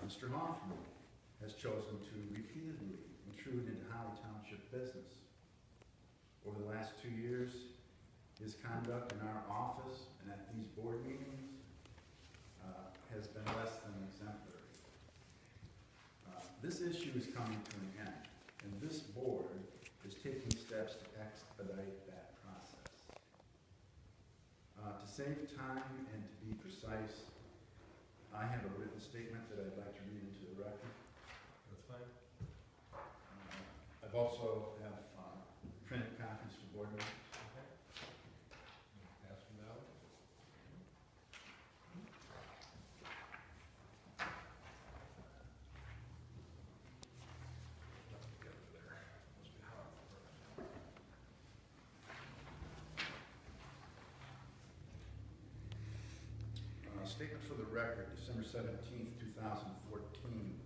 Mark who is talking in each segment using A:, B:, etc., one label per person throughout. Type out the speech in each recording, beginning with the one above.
A: Mr. Hoffman has chosen to repeatedly intrude into Holly Township business. Over the last 2 years, his conduct in our office and at these board meetings has been less than exemplary. This issue is coming to an end, and this board is taking steps to expedite that process. To save time and to be precise, I have a written statement that I'd like to read into the record.
B: That's fine.
A: I've also have printed copies for board members.
B: Okay. Pass them down. Get over there. Must be hot.
A: Statement for the record, December 17th, 2014.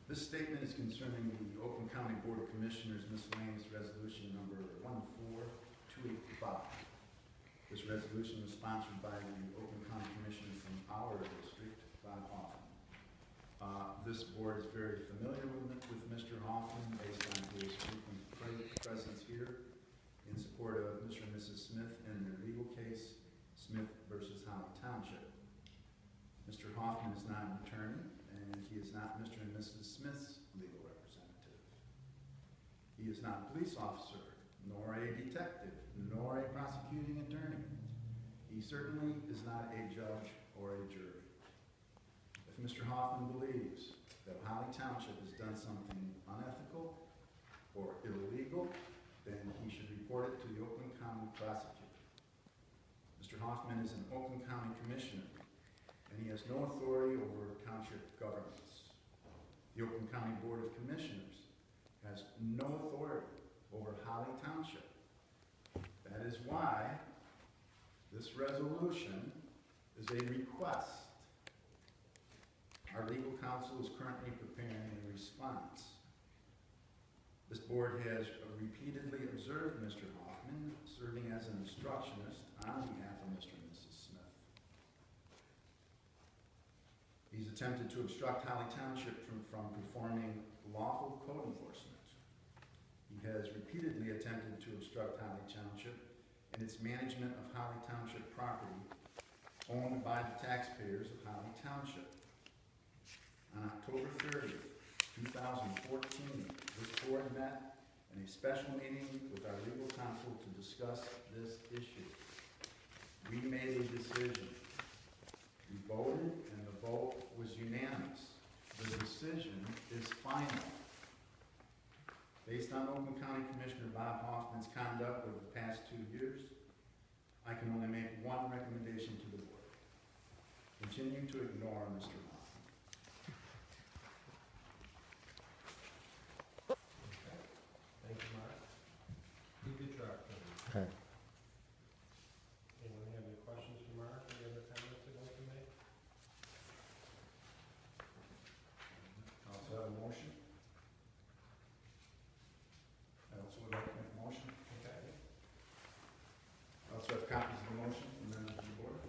A: This statement is concerning the Oakland County Board of Commissioners miscellaneous resolution number 14285. This resolution was sponsored by the Oakland County Commissioner from our district, Bob Hoffman. This board is very familiar with Mr. Hoffman based on his frequent presence here in support of Mr. and Mrs. Smith in their legal case, Smith versus Holly Township. Mr. Hoffman is not an attorney, and he is not Mr. and Mrs. Smith's legal representative. He is not a police officer, nor a detective, nor a prosecuting attorney. He certainly is not a judge or a jury. If Mr. Hoffman believes that Holly Township has done something unethical or illegal, then he should report it to the Oakland County prosecutor. Mr. Hoffman is an Oakland County commissioner, and he has no authority over township governance. The Oakland County Board of Commissioners has no authority over Holly Township. That is why this resolution is a request. Our legal counsel is currently preparing a response. This board has repeatedly observed Mr. Hoffman serving as an obstructionist on behalf of Mr. and Mrs. Smith. He's attempted to obstruct Holly Township from performing lawful code enforcement. He has repeatedly attempted to obstruct Holly Township in its management of Holly Township property owned by the taxpayers of Holly Township. On October 30th, 2014, this board met in a special meeting with our legal counsel to discuss this issue. We made a decision. We voted, and the vote was unanimous. The decision is final. Based on Oakland County Commissioner Bob Hoffman's conduct over the past 2 years, I can only make one recommendation to the board. Continue to ignore Mr. Hoffman.
B: Okay. Thank you, Mark. You did your opportunity. Anyone have any questions for Mark? Any other comments they'd like to make?
A: Also have a motion. I also would like to make a motion.
B: Okay.
A: I also have copies of the motion from members of the board.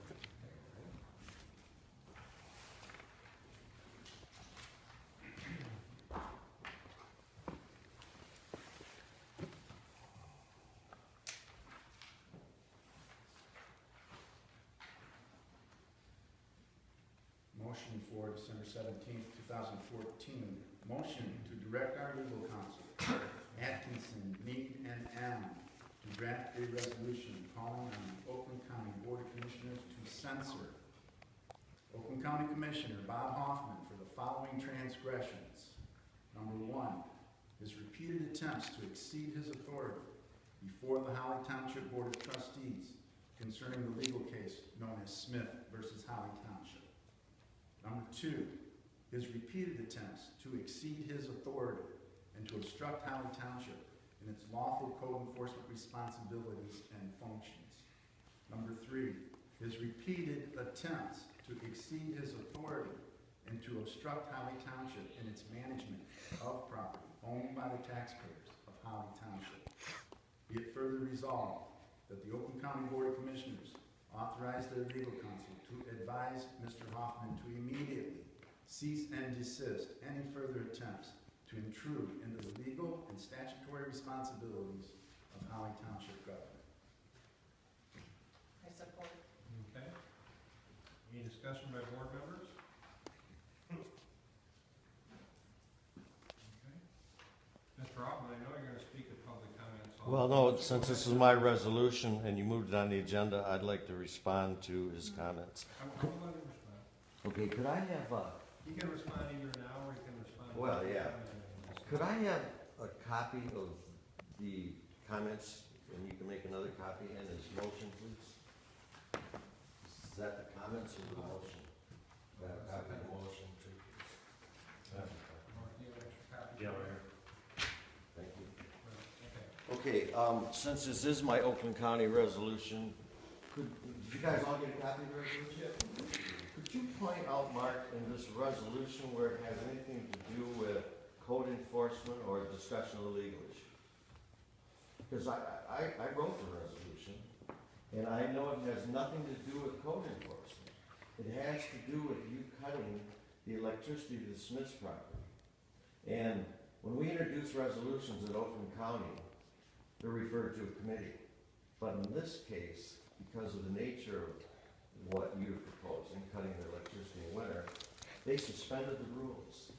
A: Motion for December 17th, 2014. Motion to direct our legal counsel, Atkinson, Mead, and Allen, to draft a resolution calling on the Oakland County Board of Commissioners to censor Oakland County Commissioner Bob Hoffman for the following transgressions. Number 1, his repeated attempts to exceed his authority before the Holly Township Board of Trustees concerning the legal case known as Smith versus Holly Township. Number 2, his repeated attempts to exceed his authority and to obstruct Holly Township in its lawful code enforcement responsibilities and functions. Number 3, his repeated attempts to exceed his authority and to obstruct Holly Township in its management of property owned by the taxpayers of Holly Township. Be it further resolved that the Oakland County Board of Commissioners authorize their legal counsel to advise Mr. Hoffman to immediately cease and desist any further attempts to intrude into the legal and statutory responsibilities of Holly Township government.
C: I support.
B: Okay. Any discussion by board members? Okay. Mr. Hoffman, I know you're gonna speak at public comments.
D: Well, no, since this is my resolution and you moved it on the agenda, I'd like to respond to his comments.
B: I will let him respond.
D: Okay, could I have
B: He can respond either now or he can respond.
D: Well, yeah.
B: Could
D: could I have a copy of the comments, and you can make another copy in his motion, please? Is that the comments or the motion? That copy of the motion, too, please.
B: Mark, do you have an extra copy?
E: Yeah, right here.
D: Thank you.
B: Okay.
D: Okay, since this is my Oakland County resolution, did you guys all get a copy of the resolution? Could you point out, Mark, in this resolution where it has anything to do with code enforcement or discussion of the legal issue? Because I wrote the resolution, and I know it has nothing to do with code enforcement. It has to do with you cutting the electricity to the Smiths property. And when we introduce resolutions in Oakland County, they're referred to a committee. But in this case, because of the nature of what you're proposing, cutting the electricity in winter, they suspended the rules.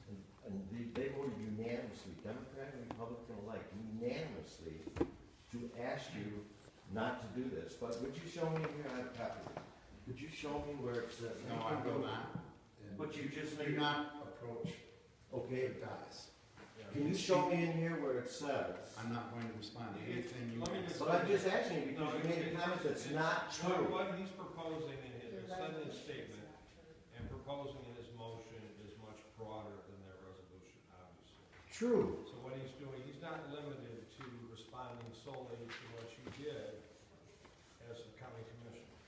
D: And they voted unanimously, Democrat and Republican alike, unanimously to ask you not to do this. But would you show me here, I have a copy. Could you show me where it says?
A: No, I will not.
D: But you just
A: Do
D: made.
A: not approach
D: Okay,
A: the dice.
D: can you show me in here where it says?
A: I'm not going to respond to anything you
B: Let me
A: ask.
D: But I'm just asking you because you made a comment that's not true.
B: What he's proposing in his,
C: Your
B: said in his
C: resolution is
B: statement
C: not true.
B: and proposing in his motion is much broader than their resolution, obviously.
D: True.
B: So what he's doing, he's not limited to responding solely to what you did as a county commissioner.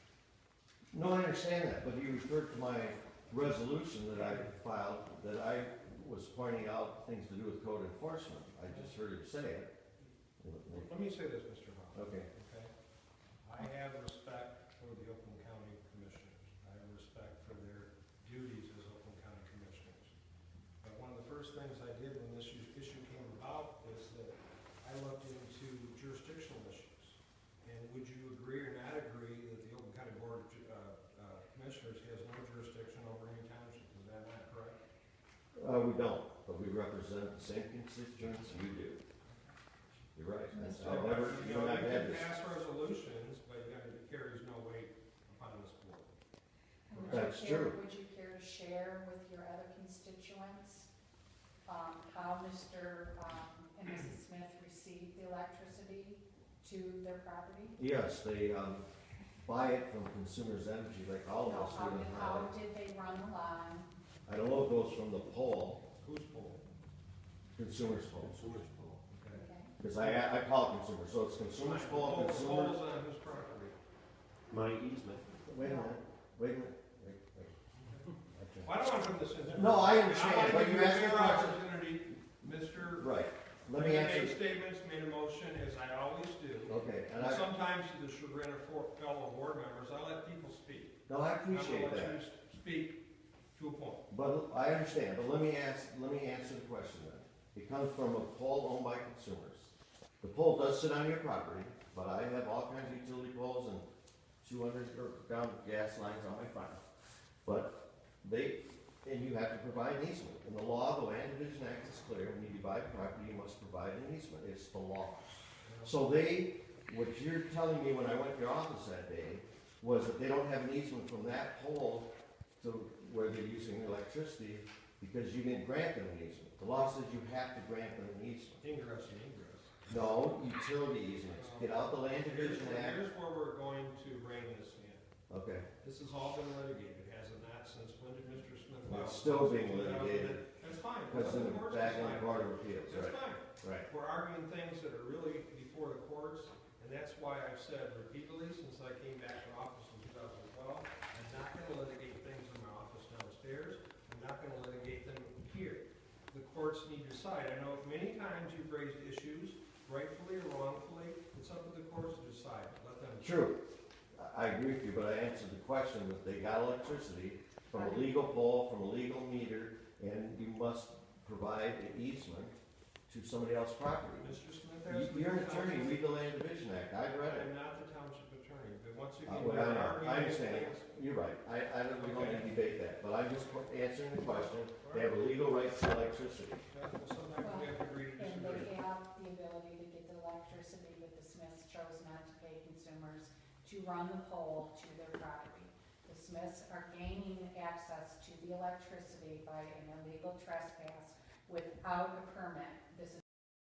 D: No, I understand that, but you referred to my resolution that I filed, that I was pointing out things to do with code enforcement. I just heard him say it.
B: Let me say this, Mr. Hoffman.
D: Okay.
B: Okay? I have respect for the Oakland County Commissioners. I have respect for their duties as Oakland County Commissioners. But one of the first things I did when this issue came about is that I looked into jurisdictional issues. And would you agree or not agree that the Oakland County Board of Commissioners has no jurisdiction over any township? Is that not correct?
D: We don't, but we represent the same constituents you do. You're right.
B: So,
D: I've never,
B: you
D: you
B: know,
D: and
B: you
D: I've had
B: can
D: this.
B: pass resolutions, but it carries no weight upon this board.
C: And would you
D: That's
C: care-
D: true.
C: Would you care to share with your other constituents, how Mr. And Mrs. Smith received the electricity to their property?
D: Yes, they, buy it from Consumers Energy like all of
C: No,
D: us do in
C: how
D: Holland.
C: did they run the line?
D: I don't know if it goes from the pole,
B: Who's poll?
D: Consumers pole.
B: Okay.
C: Okay.
D: Because I call it consumer, so it's consumers pole,
B: Polls
D: consumers.
B: on whose property?
E: My easement.
D: Wait a minute, wait a minute, wait. Okay.
B: Well, I don't want to put this in.
D: No, I understand, but you asked me a
B: a
D: question.
B: opportunity, Mr.
D: Right, let me
B: Made
D: answer,
B: statements, made a motion, as I always do.
D: okay, and
B: And
D: I,
B: sometimes to the chagrin of fellow board members, I let people speak.
D: no, I
B: I'm
D: appreciate
B: gonna let
D: that,
B: you speak to a point.
D: but I understand, but let me answer the question then. It comes from a pole owned by consumers. The pole does sit on your property, but I have all kinds of utility poles and 200 down gas lines on my farm. But and you have to provide an easement. And the law of the Land Division Act is clear, when you divide property, you must provide an easement, it's the law. So what you're telling me when I went to your office that day, was that they don't have an easement from that pole to where they're using electricity, because you didn't grant them an easement. The law says you have to grant them an easement.
B: Ingress and egress.
D: No, utility easements, get out the Land Division Act.
B: Here's where we're going to rein this in.
D: Okay,
B: This has all been litigated, has it not, since when did Mr. Smith file?
D: it's still being
B: 2000?
D: litigated,
B: That's fine.
D: because in the
B: courts,
D: back
B: it's
D: in the
B: fine.
D: Court of Appeals,
B: That's
D: right,
B: fine.
D: right.
B: We're arguing things that are really before the courts, and that's why I've said repeatedly since I came back to office in 2012, I'm not gonna litigate things in my office downstairs, I'm not gonna litigate them here. The courts need to decide. I know many times you've raised issues, rightfully or wrongfully, it's up to the courts to decide, let them.
D: True. I agree with you, but I answered the question that they got electricity from a legal pole, from a legal meter, and you must provide an easement to somebody else's property.
B: Mr. Smith has.
D: You're an attorney, read the Land Division Act, I've read it.
B: I'm not the township attorney, but once again.
D: Well,
B: there are
D: I
B: meetings-
D: understand, you're right, I don't, we don't need to debate that, but I'm just answering the question, they have a legal right to electricity.
B: Yeah, well, sometimes we have to agree to
C: And
B: disagree.
C: they have the ability to get the electricity, but the Smiths chose not to pay consumers to run the pole to their property. The Smiths are gaining access to the electricity by an illegal trespass without a permit. This is